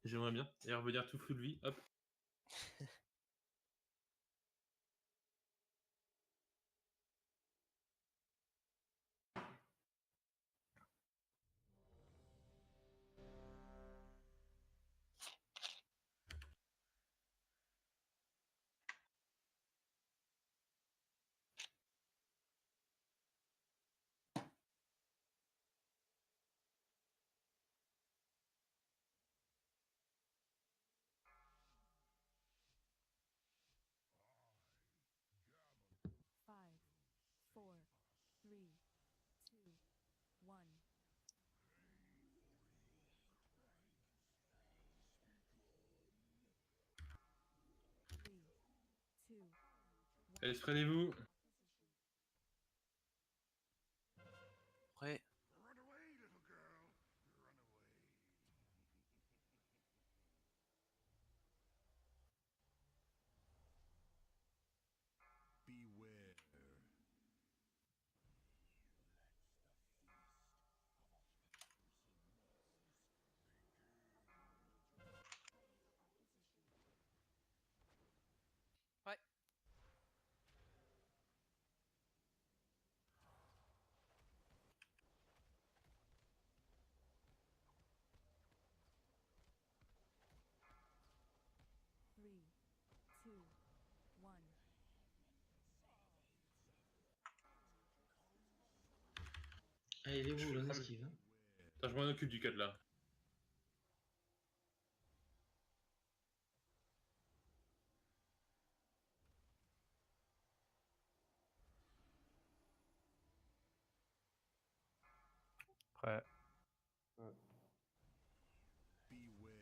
J'aimerais bien. Et revenir tout flou de vie, hop. Five, four, three, two, one. Three, two, Allez, prenez-vous. Prêt. Run away, little girl. Run away. Beware. Ouais. three, two, one. Allez, il est où, l'on esquive hein. Attends, je m'en occupe du code là. Prêt. Beware.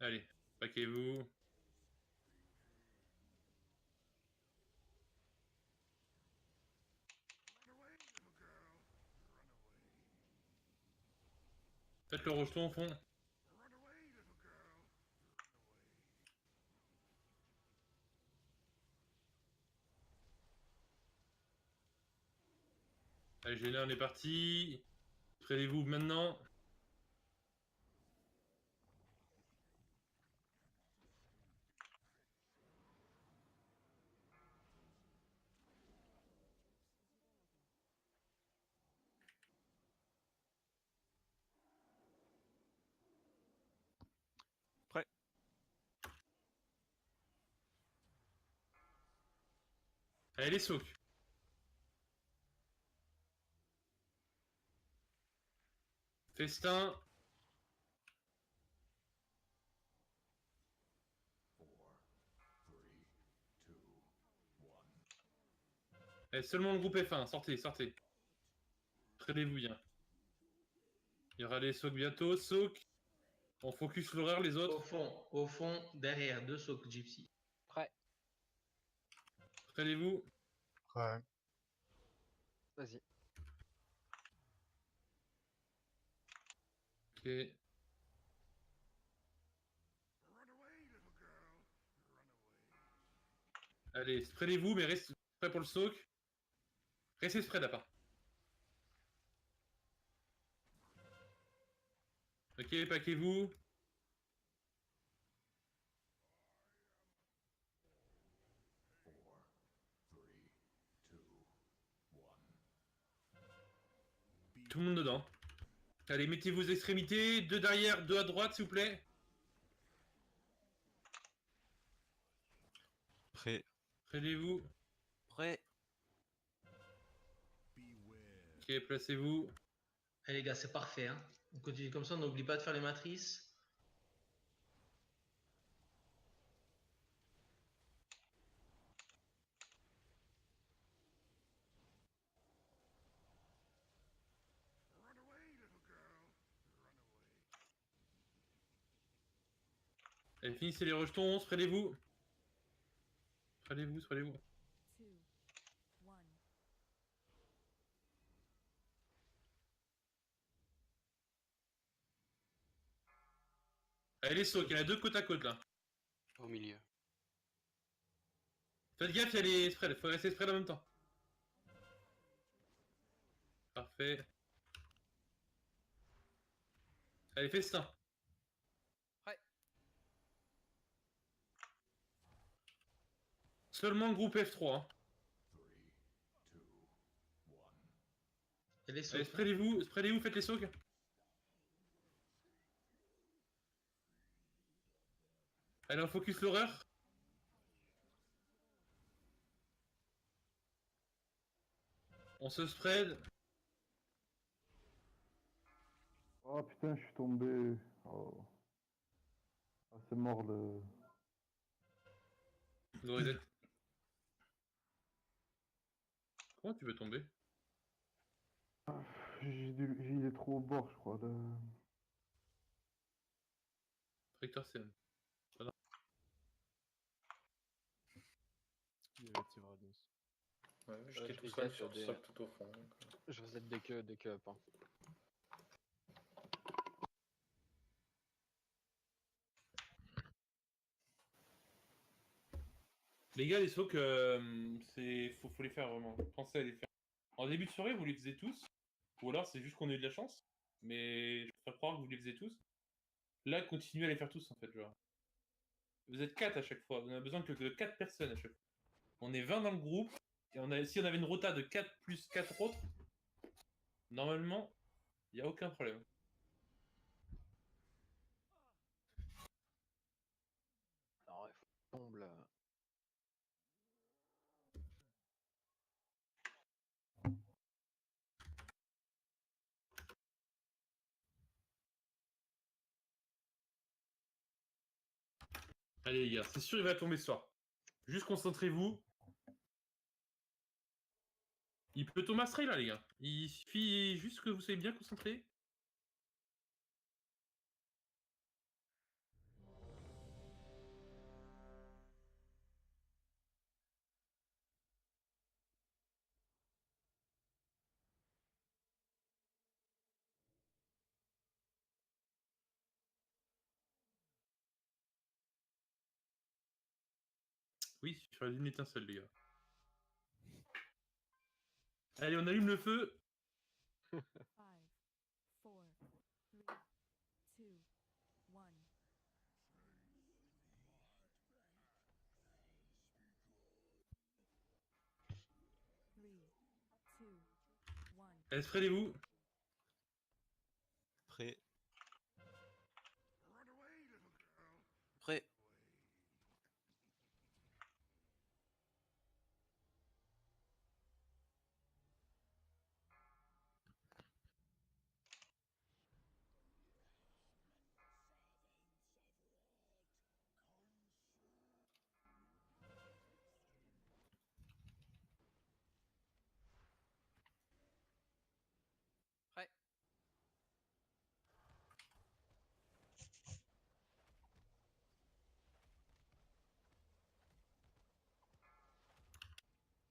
Allez, paquez-vous. Run away, little girl. Run away. Faites le rejeton au fond. Run away, little girl. Run away. Allez, Géné, on est parti. Prenez-vous maintenant. Prêt. Allez, les socs. Festin. Allez, seulement le groupe F1, sortez, sortez. Prenez-vous bien. Il y aura les socs bientôt. Socs. On focus l'horaire, les autres. Au fond, derrière, deux socs gypsy. Prêt. Prenez-vous. Prêt. Vas-y. Ok. Run away, little girl. Run away. Allez, prenez-vous, mais restez prêts pour le soc. Restez spread à part. Ok, paquez-vous. Tout le monde dedans. Allez, mettez vos extrémités. Deux derrière, deux à droite, s'il vous plaît. Prêt. Prenez-vous. Prêt. Beware. Ok, placez-vous. Allez, les gars, c'est parfait. Hein. On continue comme ça, on n'oublie pas de faire les matrices. Run away, little girl. Run away. Allez, finissez les rejetons. Prenez-vous. Prenez-vous, prenez-vous. Two, one. Allez, les socs, il y en a deux côte à côte là. Au milieu. Faites gaffe, il y a les spreads. Faut rester spread en même temps. Parfait. Allez, festin. Prêt. Seulement groupe F3. Hein. Et les Allez, sauts. spreadez-vous, faites les socs. Allez, on focus l'horreur. On se spread. Oh putain, je suis tombé. Oh. Ah, c'est mort le. Norisette. Comment tu veux tomber? Il est trop au bord, je crois. Rector CM. Il y avait Tyrannos. Ouais, je j'étais tout les seul aide sur des- soc tout au fond. donc, Je vous aide dès que up. Hein. Les gars, les socs, faut les faire vraiment. Pensez à les faire. En début de soirée, vous les faisiez tous. Ou alors c'est juste qu'on a eu de la chance. Mais je préfère croire que vous les faisiez tous. Là, continuez à les faire tous en fait, genre. Vous êtes 4 à chaque fois. On a besoin que de 4 personnes à chaque fois. On est 20 dans le groupe. Et si on avait une rota de 4 plus 4 autres, normalement, il n'y a aucun problème. Alors, il faut que je tombe là. Allez les gars, c'est sûr il va tomber ce soir. Juste concentrez-vous. Il peut tomber astray là les gars. Il suffit juste que vous soyez bien concentrés. Oui, il suffit d'une étincelle les gars. Allez, on allume le feu. 5, 4, 3, 2, 1. 3, 2, 1. Allez, spreadez-vous. Prêt. Run away, little girl. Prêt. Prêt.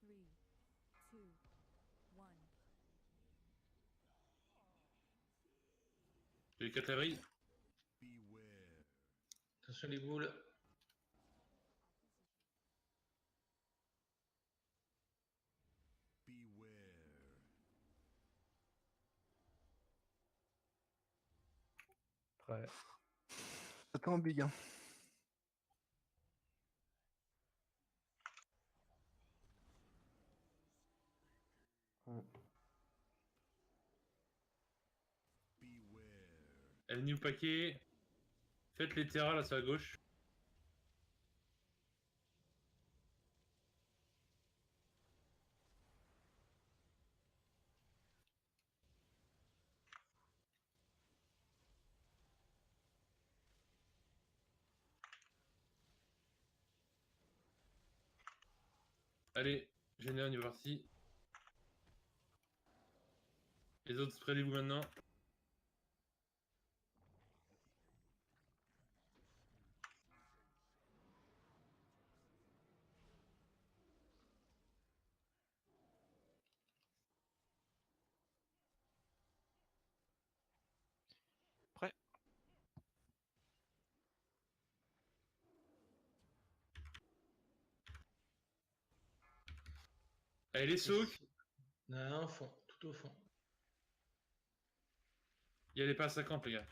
Three, two, one. J'ai les 4 laveries. Beware. Attention les boules. Beware. Prêt. Attends, Big. Hein. Ouais. Beware. Elle venue au paquet. Faites les terras là sur la gauche. Allez, général, on est parti. Les autres, spreadez-vous maintenant. Prêt. Allez, les socs. Non, au fond, tout au fond. Il y a les pas à 50 les gars.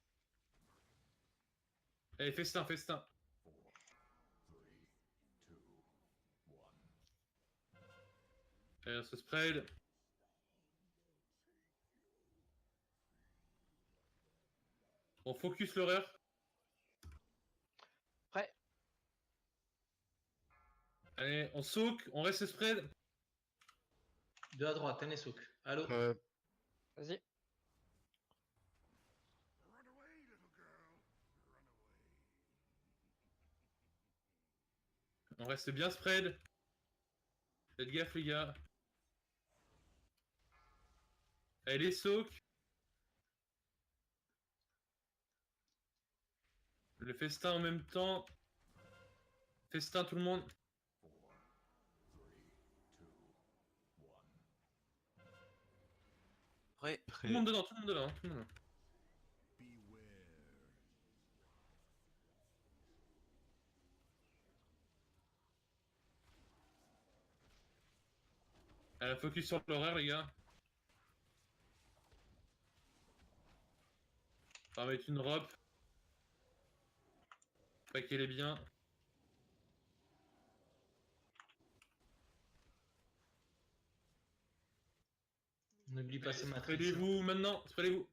Allez, festin, festin. Allez, on se spread. On focus l'horreur. Prêt. Allez, on soak, on reste spread. Deux à droite, hein, les socs. Allô? Vas-y. Run away, little girl. Run away. On reste bien spread. Faites gaffe, les gars. Allez, les soaks. Le festin en même temps. Festin, tout le monde. Prêt. Tout le monde dedans, tout le monde dedans, tout le monde dedans. Beware. Allez, focus sur l'horaire, les gars. On va mettre une robe. Pas qu'elle est bien. N'oublie pas ces matrices. Spreadez-vous maintenant, spreadez-vous.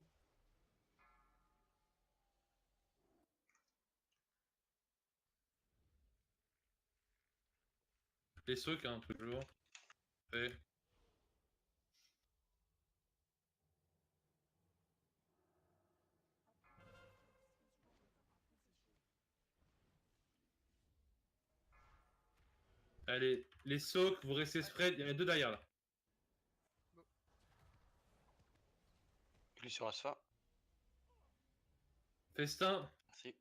Les socs, hein, toujours. Ouais. Allez, les socs, vous restez spread, il y en a deux derrière là. Lui sur Asfa. Festin, Merci.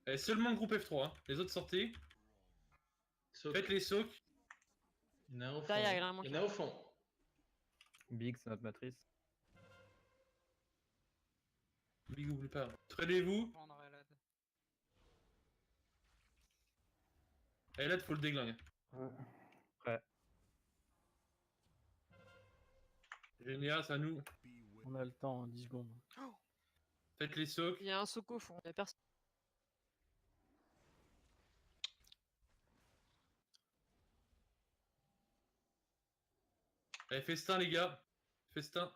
allez, seulement le groupe F3, hein. Les autres sortez. Socs. Faites les socs. Il y en a au fond. Derrière, il y en a un manqué. Il y en a au fond. Big, c'est notre matrice. Big, oublie pas. Spreadez-vous. Et là, il faut le déglingue. Ouais. Prêt. Génial, c'est à nous. Beware. On a le temps, 10 secondes. Faites les socs. Il y a un soco au fond, il y a personne. Allez, festin, les gars. Festin.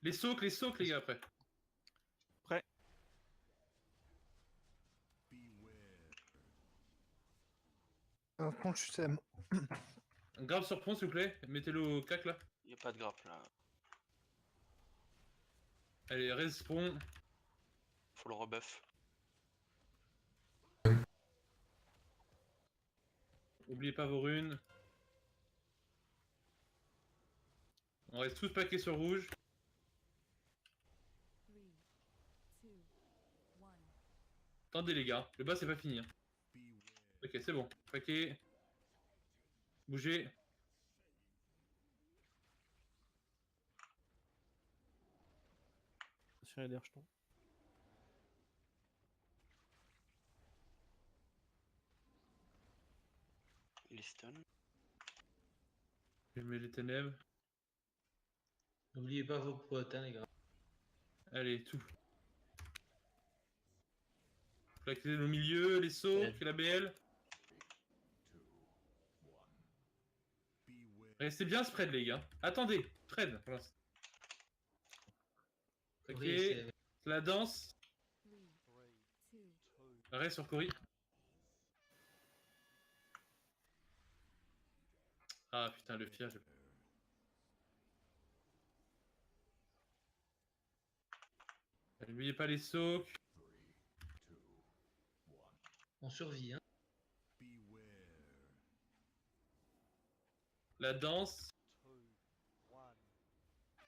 Les socs, les gars, après. Beware. Un point, je t'aime. Un grave sur front, s'il vous plaît. Mettez-le au cac, là. Y a pas de grappe là. Allez, respawn. Faut le rebuff. Oubliez pas vos runes. On reste tous paquets sur rouge. 3, 2, 1. Attendez, les gars. Le bas, c'est pas fini. Hein. Beware. Ok, c'est bon. Paquet. Bougez. Sur les jetons. Il est stun. Je mets les ténèbres. N'oubliez pas vos potes, hein, les gars. Allez, tout. Plaquez au milieu, les sauts, Ouais. fait la BL. Beware. Restez bien spread, les gars. Attendez, spread. pour l'instant. Ok, Oui, c'est- la danse. 3, 2, Arrêt sur Cory. Ah putain, le fier. N'oubliez pas les socs. On survit, hein. Beware. La danse.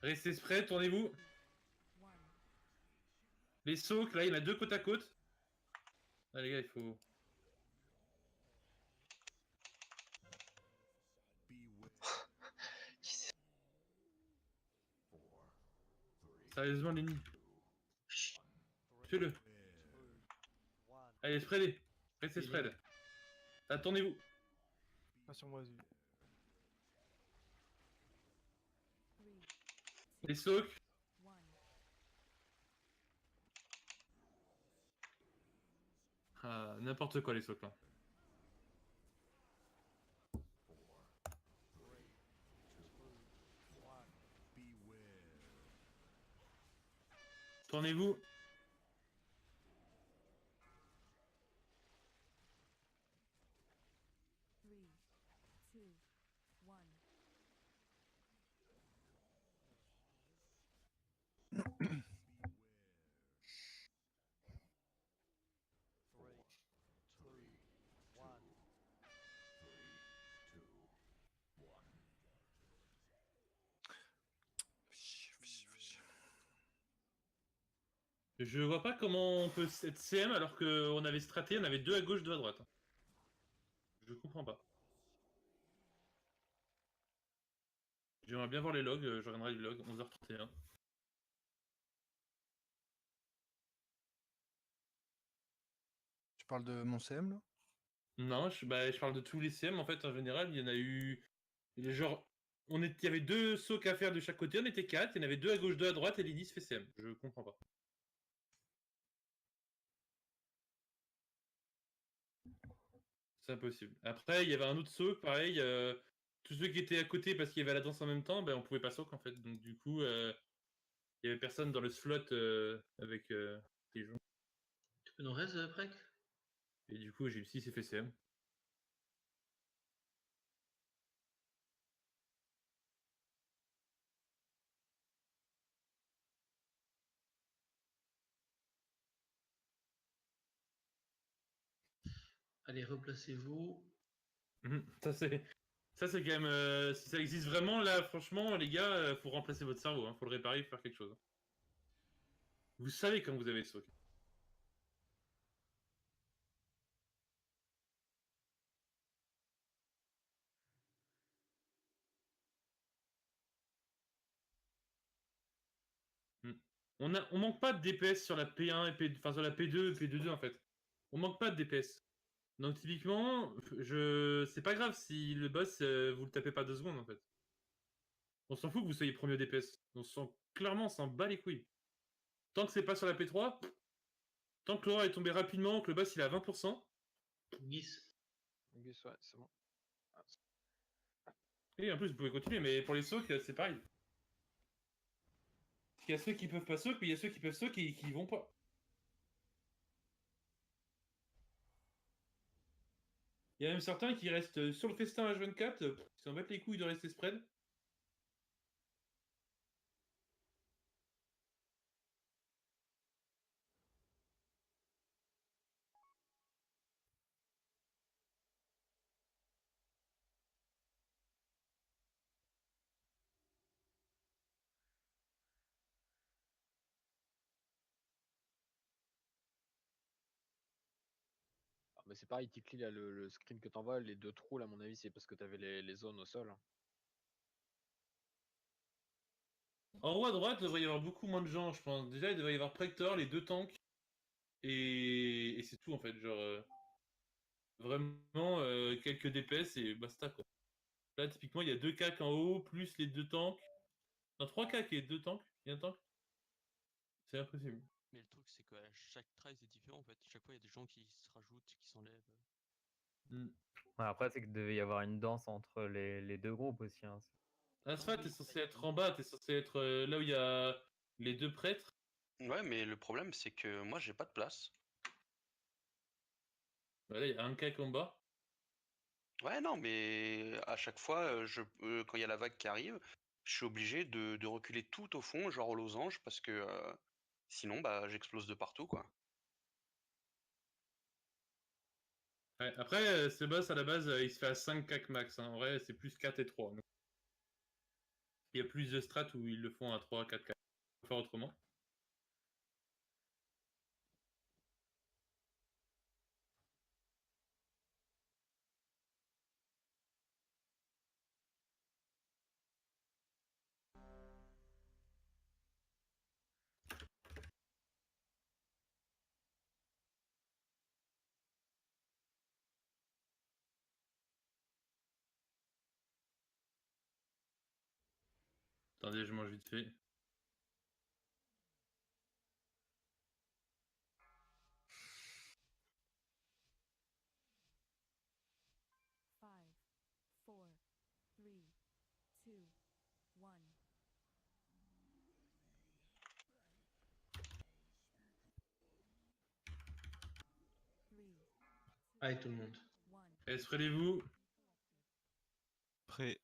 Restez spread, tournez-vous. 1. Les socs, là, il y en a deux côte à côte. Ah les gars, il faut... Beware. Sérieusement, Lenny. Chut. Fais-le. Allez, spreadez. Restez spread. Attendez-vous. Pas sur moi, vas-y. 3, Les soaks. 1. Ah, n'importe quoi, les soaks, là. Tournez-vous. 3, 2, 1. Je vois pas comment on peut être CM alors qu'on avait straté, on avait 2 à gauche, 2 à droite. Je comprends pas. J'aimerais bien voir les logs, je regarderai les logs, 11h31. Tu parles de mon CM là? Non, je parle de tous les CM en fait, en général, il y en a eu. Genre, il y avait 2 socs à faire de chaque côté, on était 4, il y en avait 2 à gauche, 2 à droite, et Lydis fait CM. Je comprends pas. C'est impossible. Après, il y avait un autre soc, pareil, tous ceux qui étaient à côté parce qu'il y avait la danse en même temps, ben on pouvait pas soc en fait. Donc du coup, il y avait personne dans le slot avec les gens. Tu peux nous reste, Prek? Et du coup, Gypsy s'est fait CM. Allez, replacez-vous. Ça c'est quand même si ça existe vraiment là, franchement les gars, faut remplacer votre cerveau, hein, faut le réparer, faut faire quelque chose. Hein. Vous savez quand vous avez le soc. On manque pas de DPS sur la P1 et enfin sur la P2 et P2 en fait. On manque pas de DPS. Donc typiquement, c'est pas grave si le boss vous le tapez pas 2 secondes en fait. On s'en fout que vous soyez premier DPS. Clairement, on s'en bat les couilles. Tant que c'est pas sur la P3, tant que l'aura est tombé rapidement, que le boss il est à 20%. Guis. Gus, ouais, c'est bon. Et en plus vous pouvez continuer, mais pour les socs, c'est pareil. Il y a ceux qui peuvent pas soak, mais il y a ceux qui peuvent soak et qui y vont pas. Il y a même certains qui restent sur le festin H24, qui s'en battent les couilles de rester spread. Ah, mais c'est pareil, Tikli, là, le screen que t'envoies, les 2 trous, là, à mon avis, c'est parce que t'avais les zones au sol. Hein. En haut à droite, il devrait y avoir beaucoup moins de gens, je pense. Déjà, il devrait y avoir Prector, les 2 tanks, et c'est tout en fait. Genre, vraiment quelques DPS et basta quoi. Là, typiquement, il y a 2 CAC en haut, plus les 2 tanks. Non, 3 CAC et 2 tanks. Il y a un tank. C'est impossible. Mais le truc, c'est qu'à chaque try, c'est différent en fait. Chaque fois, il y a des gens qui se rajoutent, qui s'enlèvent. Mm. Ouais, après, c'est qu'il devait y avoir une danse entre les 2 groupes aussi. Hein. Asphalt, t'es censé être en bas, t'es censé être là où il y a les 2 prêtres. Ouais, mais le problème, c'est que moi, j'ai pas de place. Bah là, il y a un CAC en bas. Ouais, non, mais à chaque fois, quand il y a la vague qui arrive, je suis obligé de reculer tout au fond, genre au losange, parce que sinon, bah, j'explose de partout, quoi. Ouais, après, ce boss à la base, il se fait à 5 CAC max. Hein. En vrai, c'est plus 4 et 3. Donc, il y a plus de strats où ils le font à 3 à 4 CAC. Faut faire autrement. Attendez, je mange vite fait. Five, four, three, two, one. Three, Allez, tout le monde. one. Esprelez-vous. Prêt.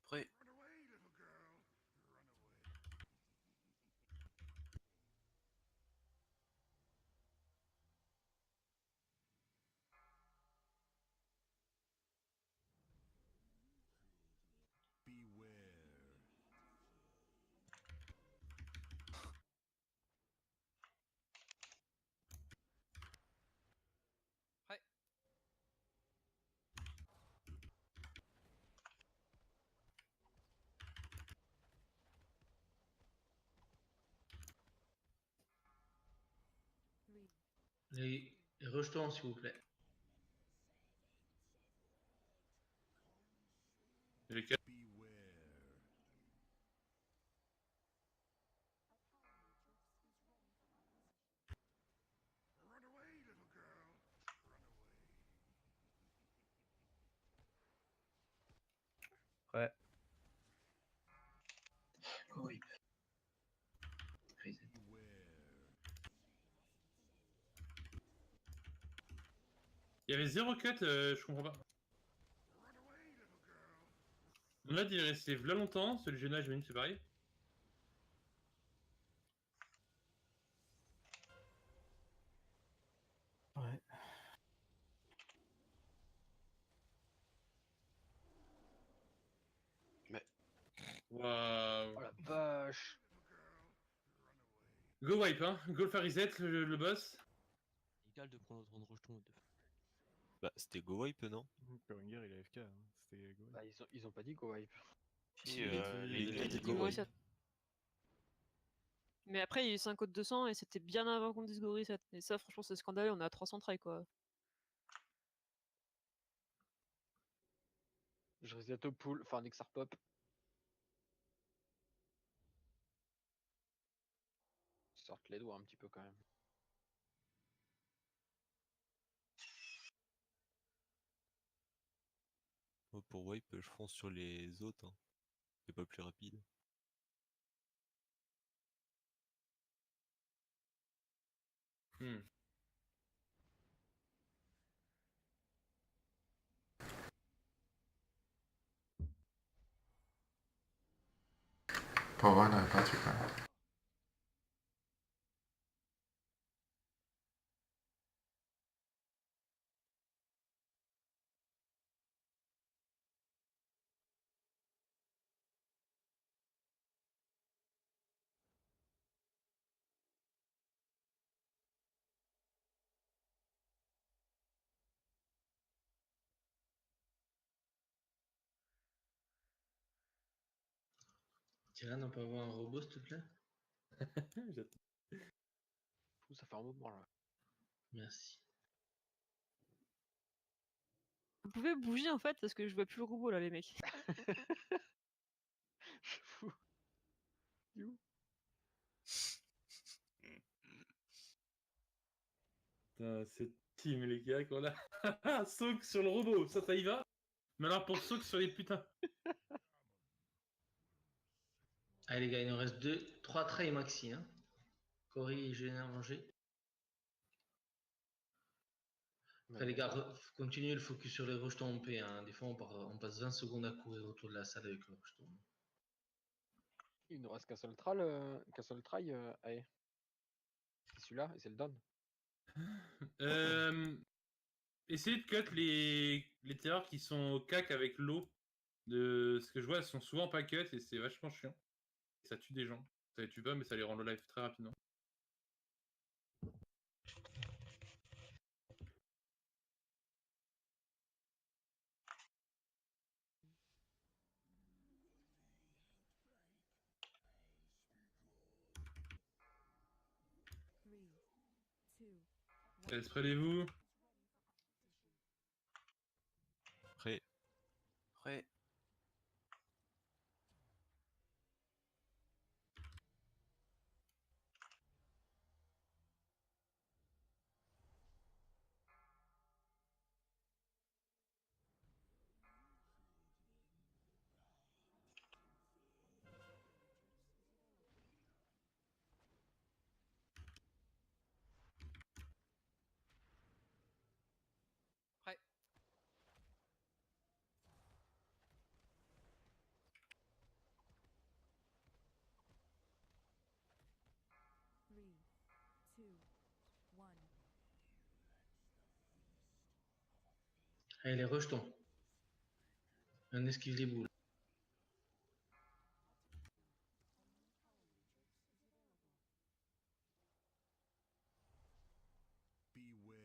Prêt. Run away, little girl. Run away. Beware. Prêt. Three, Les rejetons, s'il vous plaît. J'ai 4. Beware. Run away, little girl. Run away. Prêt. Oui. Beware. Il y avait 0 cut, je comprends pas. Run away, little girl. Mon ad il est resté là longtemps, celui du jeune âge, c'est pareil. Ouais. Waouh. Oh la vache. Go wipe, hein. Go le faire reset, le boss. Égal de prendre autant de rejetons. Bah, c'était go wipe, non? Koringer il est AFK, hein. C'était go. Bah, ils ont pas dit go wipe. Si, il il a a dit dit go go wipe. wipe. Mais après, il y a eu 5 codes 200 et c'était bien avant qu'on dise go reset. Et ça, franchement, c'est scandaleux. On est à 300 try quoi. Je reset au pool, enfin Nexar pop. Sorte les doigts un petit peu quand même. Moi, pour wipe, je fonce sur les autres. Hein. C'est pas plus rapide. Pauvre n'avait pas tué quand même. Tyran, on peut avoir un robot, s'il te plaît? Ouh, ça fait un moment là. Merci. Vous pouvez bouger en fait parce que je vois plus le robot là, les mecs. Je fous. You. Putain, cette team, les gars, qu'on a. Soak sur le robot, ça y va. Mais alors pour Soak sur les putains. Allez les gars, il nous reste 3 traits maxi. Hein. Cory et Général manger. Après les gars, continuez le focus sur les rejetons en paix. Hein. Des fois on passe 20 secondes à courir autour de la salle avec le rejeton. Il nous reste qu'un seul try, allez. C'est celui-là et c'est le down. Essayez de cut les terreurs qui sont au cac avec l'eau. De ce que je vois, elles sont souvent pas cut et c'est vachement chiant. Ça tue des gens. Ça les tue pas, mais ça les rend le live très rapidement. three, two, Esprelez-vous. Prêt. Prêt. Allez, les rejetons. On esquive les boules. Beware.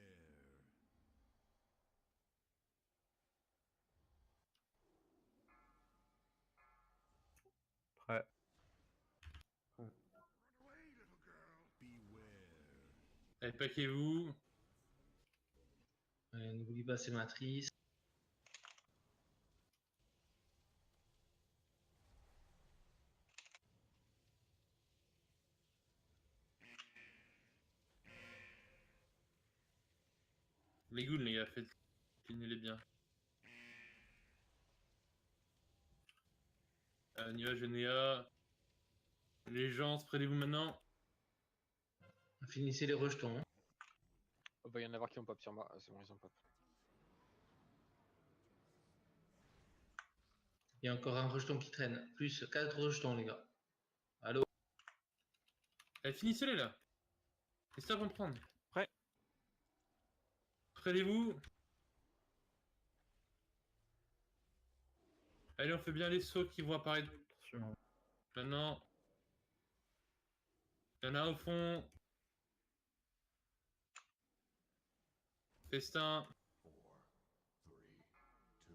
Prêt. Run away, little girl. Beware. Allez, paquez-vous. N'oublie pas ces matrices. Les goons, les gars, faites. Filmez-les bien. Niva, Genéa. Les gens, spreadez-vous maintenant. Finissez les rejetons. Hein. Oh, bah, y en a qui ont pop sur moi. Ah, c'est bon, ils ont pop. Il y a encore un rejeton qui traîne. Plus 4 rejetons, les gars. Allô? Allez, finissez-les là. Et ça va me prendre. Prêt. Spreadez-vous. Allez, on fait bien les sauts qui vont apparaître. Attention. Maintenant. Il y en a au fond. Festin. 4, 3, 2,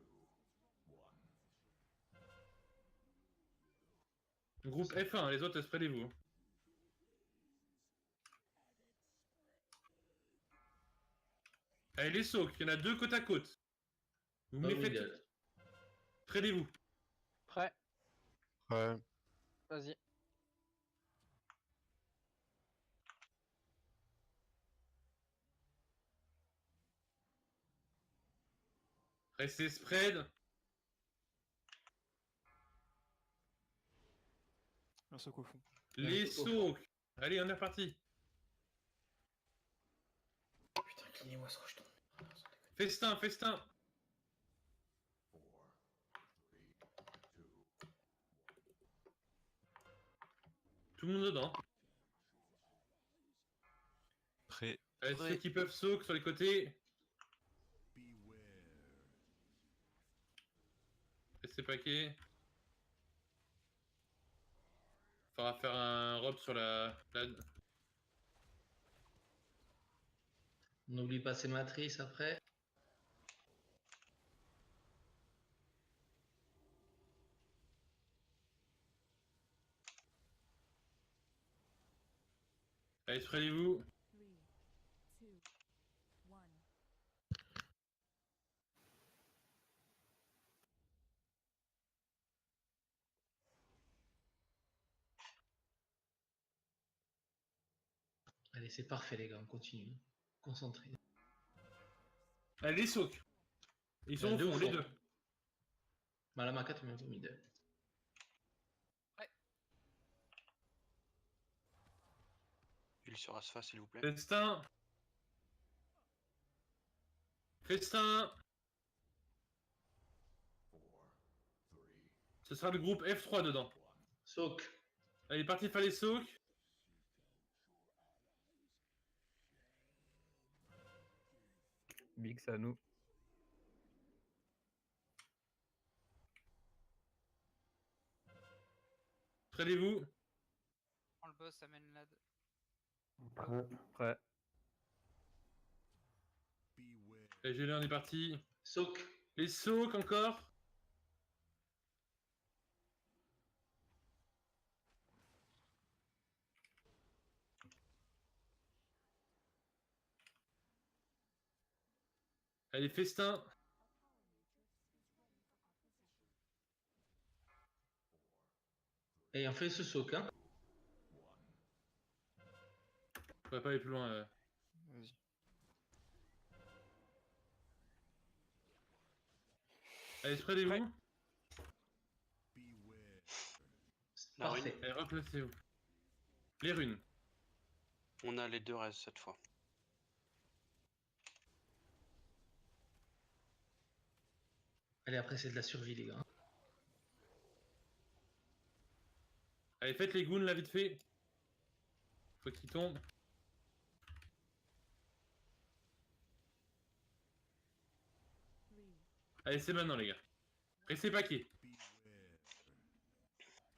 1. Groupe F1, les autres, spreadez-vous. Allez, les sauts, il y en a 2 côte à côte. Vous me les faites. Middle. Spreadez-vous. Prêt. Ouais. Vas-y. Restez spread. Un soc au fond. Les sauts. Allez, on est reparti. Putain, clignez-moi ce rejeton. Festin, festin. 4, 3, 2, 1. Tout le monde dedans. Prêt. Allez, Prêt. ceux qui peuvent soak sur les côtés. Beware. Restez paquets. Faudra faire un rob sur la... N'oublie pas ces matrices après. Allez, spreadez-vous. 3, 2, 1. Allez, c'est parfait, les gars, on continue. Concentré. Allez, les soaks. Ils sont au Deux fond, les deux. Malama 4 minutes au middle. Huile sur Asfa, s'il vous plaît. Festin. Festin. 4, 3, Ce sera le groupe F3 dedans. Soak. Allez, parti faire les soaks. Big, c'est à nous. Spreadez-vous. Prends le boss, amène l'ad. Prêt. Prêt. beware. Allez, GL, on est parti. Soak. Les soaks encore. Allez, festin. Et on fait ce soak, hein. On va pas aller plus loin. Vas-y. Allez, spreadez-vous. Beware. La rune. Parfait. Allez, replacez-vous. Les runes. On a les 2 restes cette fois. Allez, après, c'est de la survie, les gars. Allez, faites les goons là vite fait. Faut qu'ils tombent. Allez, c'est maintenant, les gars. Restez paquets.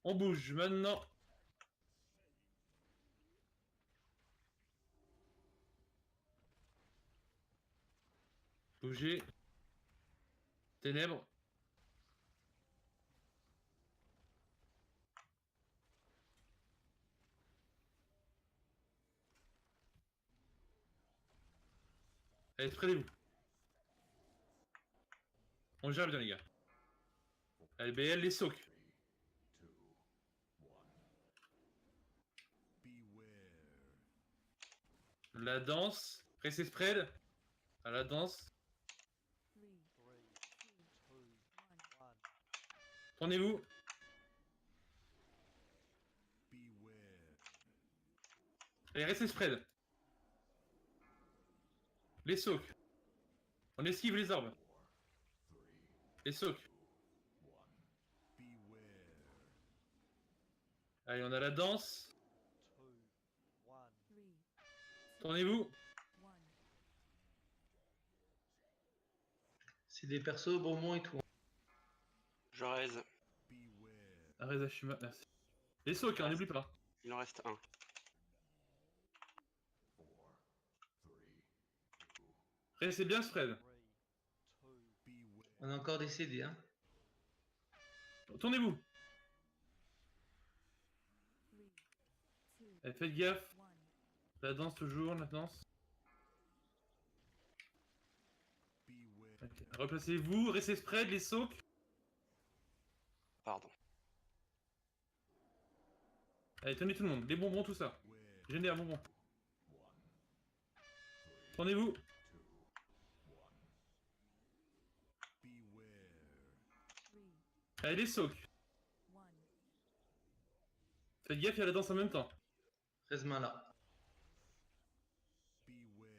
On bouge maintenant. Bougez. Ténèbres. Allez, spreadez-vous. On gère bien, les gars. Allez, BL, les socs. La danse. Pressez spread. À la danse. Tournez-vous. Allez, restez spread. Les socs. On esquive les orbes. Les socs. Allez, on a la danse. Tournez-vous. C'est des persos, bonbons et tout. Je raise. Arrête Ashima, merci. Les socs, hein, n'oublie pas. Il en reste un. Restez bien spread. On a encore des CD, hein. Tournez-vous. Allez, faites gaffe. La danse toujours, la danse. Okay. Replacez-vous, restez spread, les socs. Pardon. Allez, tenez tout le monde, les bonbons, tout ça. Génère bonbons. Tournez-vous. Allez, les socs. Faites gaffe, il y a la danse en même temps. 13 mains là.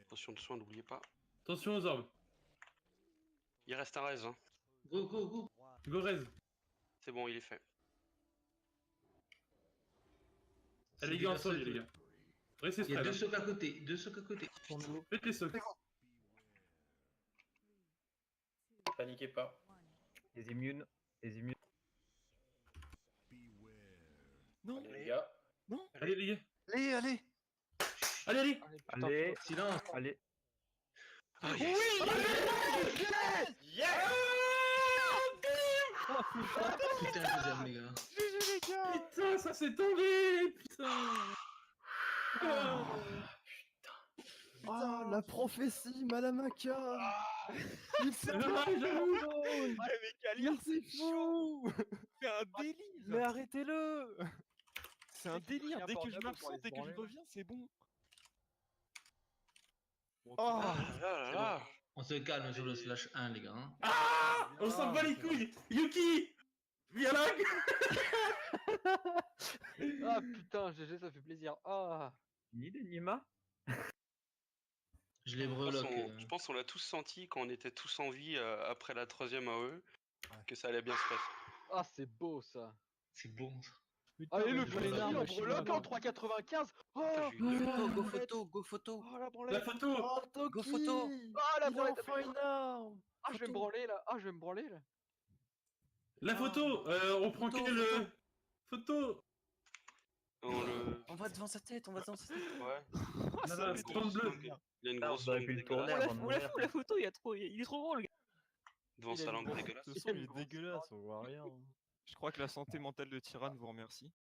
Potion de soin, n'oubliez pas. Attention aux orbes. Il reste un raise. Hein. Go, go, go. Go raise. C'est bon, il est fait. Allez, les gars, en sol, les gars. Restez Il y a spread. deux socs à côté, deux socs à côté. Faites les socs. Paniquez pas. Les immunes. Les immunes. Non. Allez, les gars. Non. Allez, les gars. Allez, allez. Allez, allez. Allez. Silence. Allez. Ah, Oui. Yes. Putain, je vous aime, les gars. GG les gars. Putain, ça s'est tombé. Putain. Ah, la prophétie, Malamaka. Il s'est J'avoue. Ah, mais Kalir, c'est fou. C'est un délire. Mais arrêtez-le. C'est un délire. Dès que je me ressens, dès que je reviens, c'est bon. Oh. Ah là là. On se calme sur le slash 1, les gars. Hein. Ah, on s'en bat les couilles. Yuki. Viens là. Ah putain, GG, ça fait plaisir. Ah. Ni de Nima. Je les Je breloque. pense qu'on l'a tous senti quand on était tous en vie après la 3ème AOE, que ça allait bien se passer. Ah, c'est beau ça. C'est bon, ça. Allez, le Putain, plaisir, mais on Chine, breloque en attends. 3,95. Oh, Putain, j'ai eu deux. Go photo, go photo. oh la La branlette. photo. Oh, Toki. Go photo. Ah, la Il a branlette. enfin une arme. Ah, je vais me branler là. Ah, je vais me branler là. La photo. On prend Photo, quelle photo. On va devant sa tête, on va devant sa tête. Ouais. Non, non, c'est dans le bleu. Il a une Ah, grosse on aurait langue pu le tourner dégueulasse. avant de On la mourir. fout la photo, il est trop gros le gars. Devant sa langue dégueulasse. Ce son il est dégueulasse, on voit rien. Je crois que la santé mentale de Tyrann vous remercie.